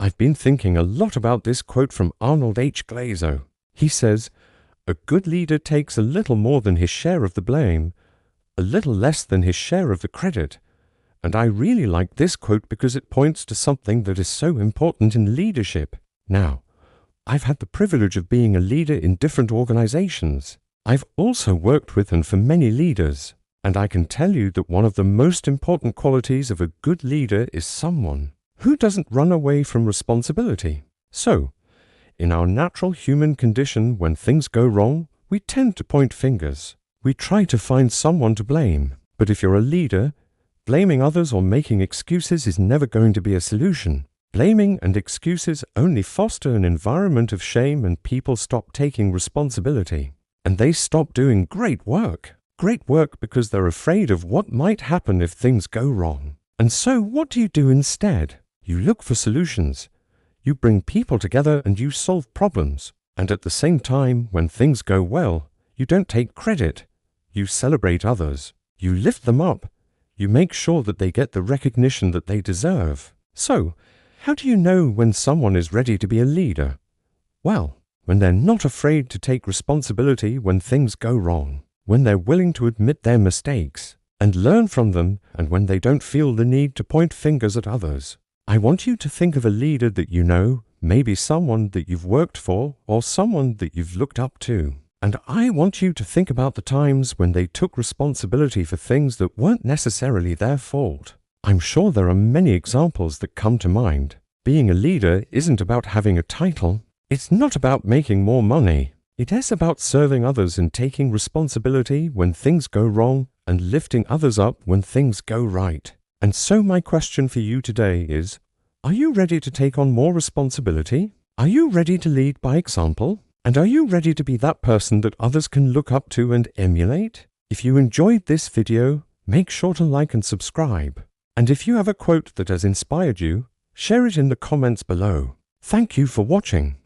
I've been thinking a lot about this quote from Arnold H. Glazer. He says, "A good leader takes a little more than his share of the blame, a little less than his share of the credit." And I really like this quote because it points to something that is so important in leadership. Now, I've had the privilege of being a leader in different organizations. I've also worked with and for many leaders, and I can tell you that one of the most important qualities of a good leader is someone who doesn't run away from responsibility. So, in our natural human condition, when things go wrong, we tend to point fingers. We try to find someone to blame. But if you're a leader, blaming others or making excuses is never going to be a solution. Blaming and excuses only foster an environment of shame, and people stop taking responsibility. And they stop doing great work. Great work because they're afraid of what might happen if things go wrong. And so what do you do instead? You look for solutions. You bring people together and you solve problems. And at the same time, when things go well, you don't take credit. You celebrate others. You lift them up. You make sure that they get the recognition that they deserve. So, how do you know when someone is ready to be a leader? Well, when they're not afraid to take responsibility when things go wrong, when they're willing to admit their mistakes and learn from them, and when they don't feel the need to point fingers at others. I want you to think of a leader that you know, maybe someone that you've worked for or someone that you've looked up to. And I want you to think about the times when they took responsibility for things that weren't necessarily their fault. I'm sure there are many examples that come to mind. Being a leader isn't about having a title. It's not about making more money. It is about serving others and taking responsibility when things go wrong and lifting others up when things go right. And so my question for you today is, are you ready to take on more responsibility? Are you ready to lead by example? And are you ready to be that person that others can look up to and emulate? If you enjoyed this video, make sure to like and subscribe. And if you have a quote that has inspired you, share it in the comments below. Thank you for watching.